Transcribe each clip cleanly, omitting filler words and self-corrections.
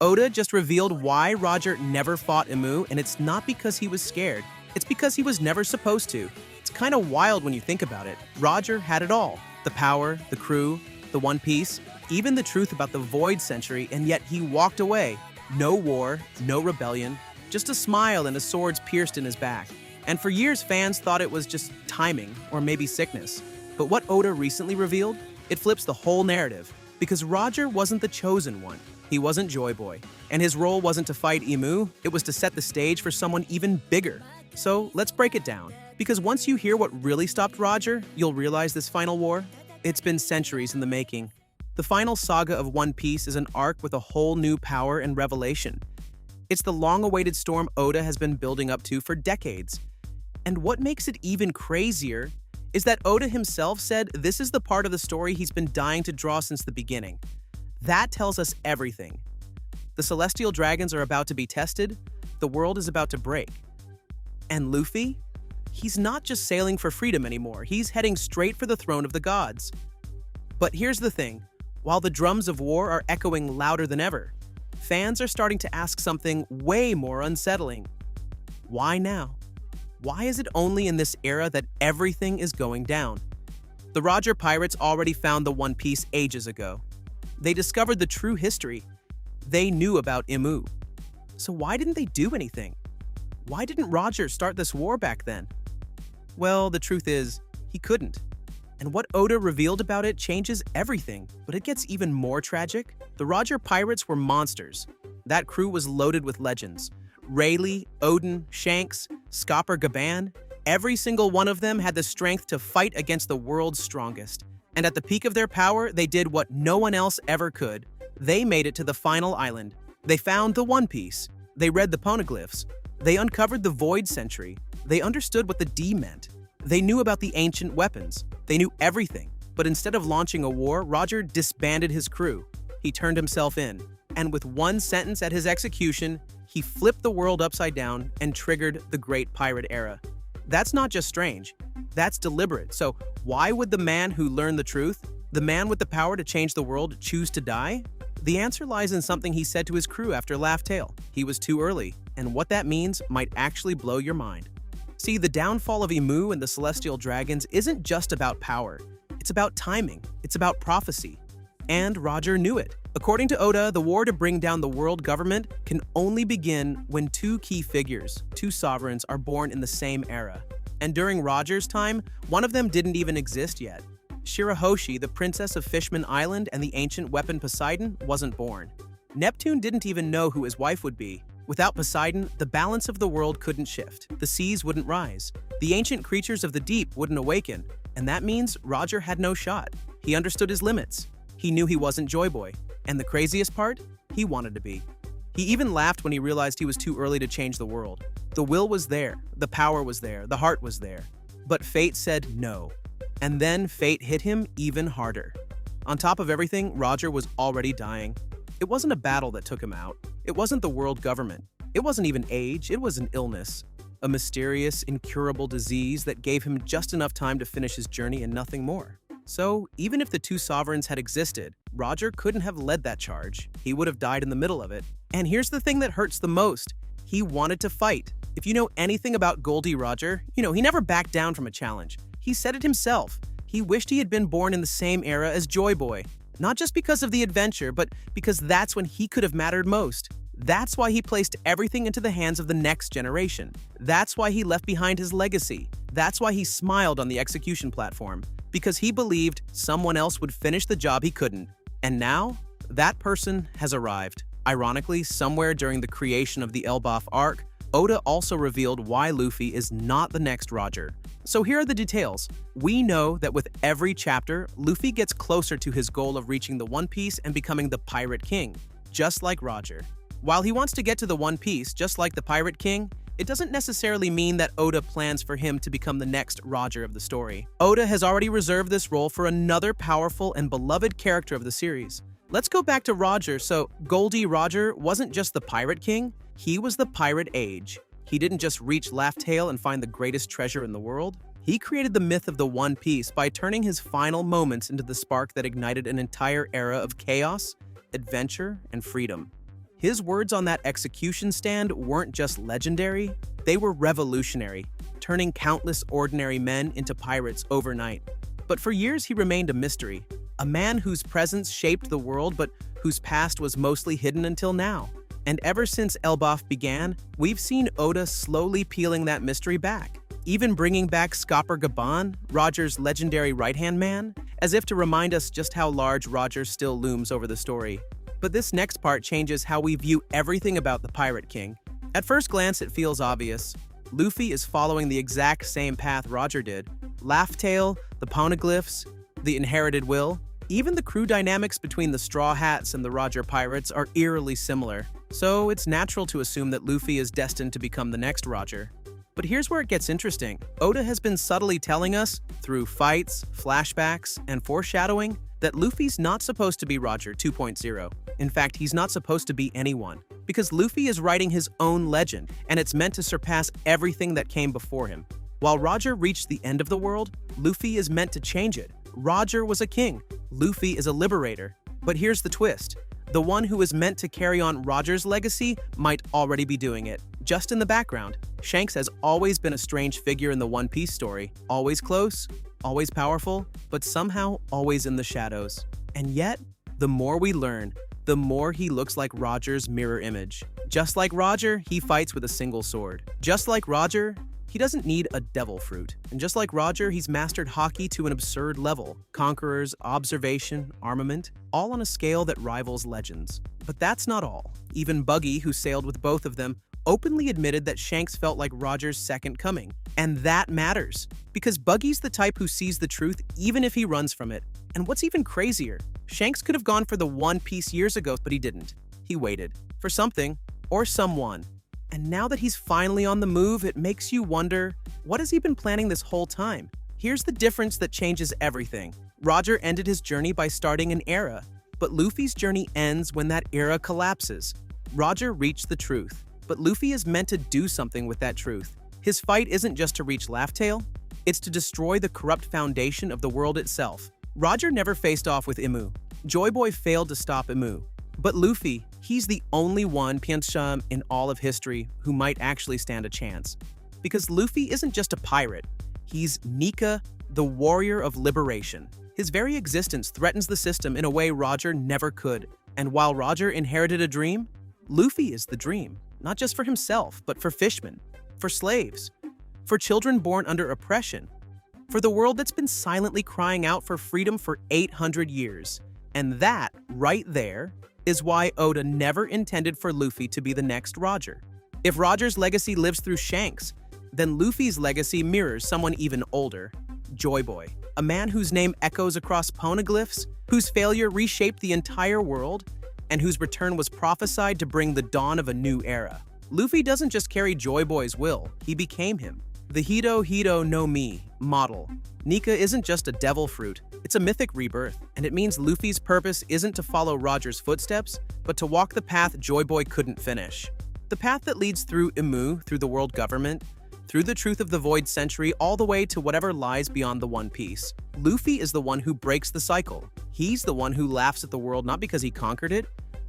Oda just revealed why Roger never fought Imu, and it's not because he was scared. It's because he was never supposed to. It's kind of wild when you think about it. Roger had it all. The power, the crew, the One Piece, even the truth about the Void Century, and yet he walked away. No war, no rebellion, just a smile and a sword pierced in his back. And for years, fans thought it was just timing or maybe sickness. But what Oda recently revealed, it flips the whole narrative. Because Roger wasn't the chosen one. He wasn't Joy Boy. And his role wasn't to fight Imu, it was to set the stage for someone even bigger. So let's break it down. Because once you hear what really stopped Roger, you'll realize this final war, it's been centuries in the making. The final saga of One Piece is an arc with a whole new power and revelation. It's the long-awaited storm Oda has been building up to for decades. And what makes it even crazier is that Oda himself said this is the part of the story he's been dying to draw since the beginning. That tells us everything. The celestial dragons are about to be tested, the world is about to break. And Luffy? He's not just sailing for freedom anymore, he's heading straight for the throne of the gods. But here's the thing, while the drums of war are echoing louder than ever, fans are starting to ask something way more unsettling. Why now? Why is it only in this era that everything is going down? The Roger pirates already found the One Piece ages ago. They discovered the true history. They knew about Imu. So why didn't they do anything? Why didn't Roger start this war back then? Well, the truth is, he couldn't. And what Oda revealed about it changes everything, but it gets even more tragic. The Roger pirates were monsters. That crew was loaded with legends. Rayleigh, Odin, Shanks, Scopper Gaban, every single one of them had the strength to fight against the world's strongest. And at the peak of their power, they did what no one else ever could. They made it to the final island. They found the One Piece. They read the poneglyphs. They uncovered the Void Century. They understood what the D meant. They knew about the ancient weapons. They knew everything. But instead of launching a war, Roger disbanded his crew. He turned himself in. And with one sentence at his execution, he flipped the world upside down and triggered the Great Pirate Era. That's not just strange. That's deliberate. So why would the man who learned the truth, the man with the power to change the world, choose to die? The answer lies in something he said to his crew after Laugh Tale. He was too early, and what that means might actually blow your mind. See, the downfall of Imu and the Celestial Dragons isn't just about power. It's about timing. It's about prophecy. And Roger knew it. According to Oda, the war to bring down the world government can only begin when two key figures, two sovereigns, are born in the same era. And during Roger's time, one of them didn't even exist yet. Shirahoshi, the princess of Fishman Island and the ancient weapon Poseidon, wasn't born. Neptune didn't even know who his wife would be. Without Poseidon, the balance of the world couldn't shift. The seas wouldn't rise. The ancient creatures of the deep wouldn't awaken. And that means Roger had no shot. He understood his limits. He knew he wasn't Joy Boy. And the craziest part? He wanted to be. He even laughed when he realized he was too early to change the world. The will was there, the power was there, the heart was there. But fate said no. And then fate hit him even harder. On top of everything, Roger was already dying. It wasn't a battle that took him out. It wasn't the world government. It wasn't even age, it was an illness. A mysterious, incurable disease that gave him just enough time to finish his journey and nothing more. So, even if the two sovereigns had existed, Roger couldn't have led that charge. He would have died in the middle of it. And here's the thing that hurts the most. He wanted to fight. If you know anything about Gol D Roger, he never backed down from a challenge. He said it himself. He wished he had been born in the same era as Joy Boy. Not just because of the adventure, but because that's when he could have mattered most. That's why he placed everything into the hands of the next generation. That's why he left behind his legacy. That's why he smiled on the execution platform. Because he believed someone else would finish the job he couldn't. And now, that person has arrived. Ironically, somewhere during the creation of the Elbaf arc, Oda also revealed why Luffy is not the next Roger. So here are the details. We know that with every chapter, Luffy gets closer to his goal of reaching the One Piece and becoming the Pirate King, just like Roger. While he wants to get to the One Piece, just like the Pirate King, it doesn't necessarily mean that Oda plans for him to become the next Roger of the story. Oda has already reserved this role for another powerful and beloved character of the series. Let's go back to Roger. So, Gol D Roger wasn't just the Pirate King, he was the Pirate Age. He didn't just reach Laugh Tale and find the greatest treasure in the world. He created the myth of the One Piece by turning his final moments into the spark that ignited an entire era of chaos, adventure, and freedom. His words on that execution stand weren't just legendary, they were revolutionary, turning countless ordinary men into pirates overnight. But for years he remained a mystery, a man whose presence shaped the world but whose past was mostly hidden until now. And ever since Elbaf began, we've seen Oda slowly peeling that mystery back, even bringing back Skopper Gaban, Roger's legendary right-hand man, as if to remind us just how large Roger still looms over the story. But this next part changes how we view everything about the Pirate King. At first glance, it feels obvious. Luffy is following the exact same path Roger did. Laugh Tale, the Poneglyphs, the Inherited Will, even the crew dynamics between the Straw Hats and the Roger Pirates are eerily similar. So it's natural to assume that Luffy is destined to become the next Roger. But here's where it gets interesting. Oda has been subtly telling us, through fights, flashbacks, and foreshadowing, that Luffy's not supposed to be Roger 2.0. In fact, he's not supposed to be anyone, because Luffy is writing his own legend, and it's meant to surpass everything that came before him. While Roger reached the end of the world, Luffy is meant to change it. Roger was a king, Luffy is a liberator. But here's the twist. The one who is meant to carry on Roger's legacy might already be doing it, just in the background. Shanks has always been a strange figure in the One Piece story, always close, always powerful, but somehow always in the shadows. And yet, the more we learn, the more he looks like Roger's mirror image. Just like Roger, he fights with a single sword. Just like Roger, he doesn't need a devil fruit. And just like Roger, he's mastered hockey to an absurd level. Conquerors, observation, armament, all on a scale that rivals legends. But that's not all. Even Buggy, who sailed with both of them, openly admitted that Shanks felt like Roger's second coming. And that matters, because Buggy's the type who sees the truth even if he runs from it. And what's even crazier, Shanks could have gone for the One Piece years ago, but he didn't. He waited. For something, or someone. And now that he's finally on the move, it makes you wonder, what has he been planning this whole time? Here's the difference that changes everything. Roger ended his journey by starting an era, but Luffy's journey ends when that era collapses. Roger reached the truth, but Luffy is meant to do something with that truth. His fight isn't just to reach Laugh Tale, it's to destroy the corrupt foundation of the world itself. Roger never faced off with Imu. Joy Boy failed to stop Imu. But Luffy, he's the only one Piansham in all of history who might actually stand a chance. Because Luffy isn't just a pirate, he's Nika, the warrior of liberation. His very existence threatens the system in a way Roger never could. And while Roger inherited a dream, Luffy is the dream. Not just for himself, but for fishermen, for slaves, for children born under oppression, for the world that's been silently crying out for freedom for 800 years. And that, right there, is why Oda never intended for Luffy to be the next Roger. If Roger's legacy lives through Shanks, then Luffy's legacy mirrors someone even older, Joy Boy, a man whose name echoes across poneglyphs, whose failure reshaped the entire world, and whose return was prophesied to bring the dawn of a new era. Luffy doesn't just carry Joy Boy's will, he became him. The Hito Hito no Mi model. Nika isn't just a devil fruit, it's a mythic rebirth, and it means Luffy's purpose isn't to follow Roger's footsteps, but to walk the path Joy Boy couldn't finish. The path that leads through Imu, through the world government, through the truth of the Void Century, all the way to whatever lies beyond the One Piece. Luffy is the one who breaks the cycle. He's the one who laughs at the world not because he conquered it,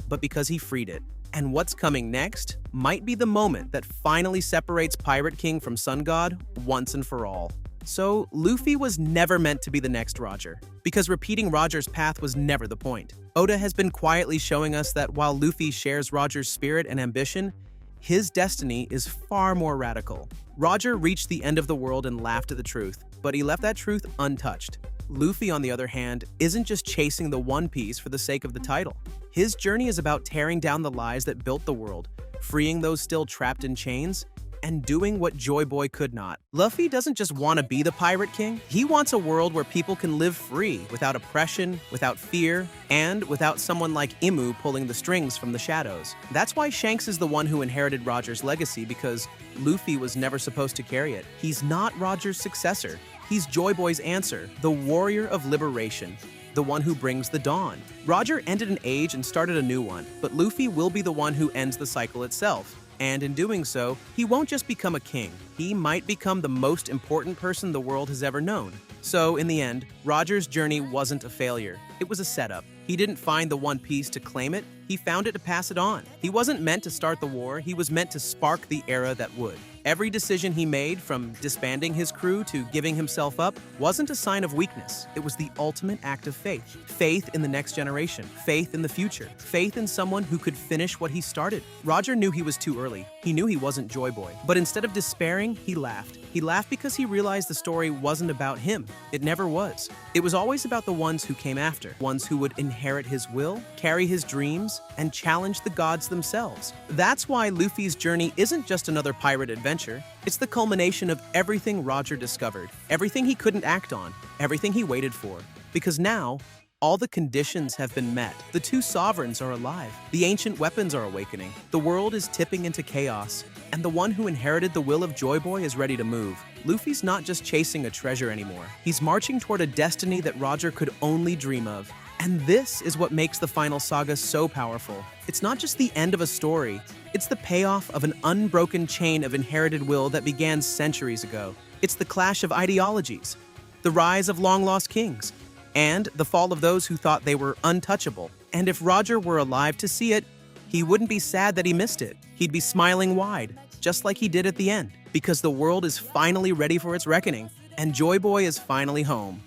but because he freed it. And what's coming next might be the moment that finally separates Pirate King from Sun God once and for all. So, Luffy was never meant to be the next Roger, because repeating Roger's path was never the point. Oda has been quietly showing us that while Luffy shares Roger's spirit and ambition, his destiny is far more radical. Roger reached the end of the world and laughed at the truth, but he left that truth untouched. Luffy, on the other hand, isn't just chasing the One Piece for the sake of the title. His journey is about tearing down the lies that built the world, freeing those still trapped in chains, and doing what Joy Boy could not. Luffy doesn't just want to be the Pirate King, he wants a world where people can live free, without oppression, without fear, and without someone like Imu pulling the strings from the shadows. That's why Shanks is the one who inherited Roger's legacy, because Luffy was never supposed to carry it. He's not Roger's successor. He's Joy Boy's answer, the warrior of liberation, the one who brings the dawn. Roger ended an age and started a new one, but Luffy will be the one who ends the cycle itself. And in doing so, he won't just become a king, he might become the most important person the world has ever known. So, in the end, Roger's journey wasn't a failure, it was a setup. He didn't find the One Piece to claim it, he found it to pass it on. He wasn't meant to start the war, he was meant to spark the era that would. Every decision he made, from disbanding his crew to giving himself up, wasn't a sign of weakness. It was the ultimate act of faith. Faith in the next generation, faith in the future, faith in someone who could finish what he started. Roger knew he was too early. He knew he wasn't Joy Boy. But instead of despairing, he laughed. He laughed because he realized the story wasn't about him. It never was. It was always about the ones who came after, ones who would inherit his will, carry his dreams, and challenge the gods themselves. That's why Luffy's journey isn't just another pirate adventure. It's the culmination of everything Roger discovered, everything he couldn't act on, everything he waited for. Because now, all the conditions have been met. The two sovereigns are alive. The ancient weapons are awakening. The world is tipping into chaos. And the one who inherited the will of Joy Boy is ready to move. Luffy's not just chasing a treasure anymore. He's marching toward a destiny that Roger could only dream of. And this is what makes the final saga so powerful. It's not just the end of a story. It's the payoff of an unbroken chain of inherited will that began centuries ago. It's the clash of ideologies, the rise of long-lost kings, and the fall of those who thought they were untouchable. And if Roger were alive to see it, he wouldn't be sad that he missed it. He'd be smiling wide, just like he did at the end, because the world is finally ready for its reckoning, and Joy Boy is finally home.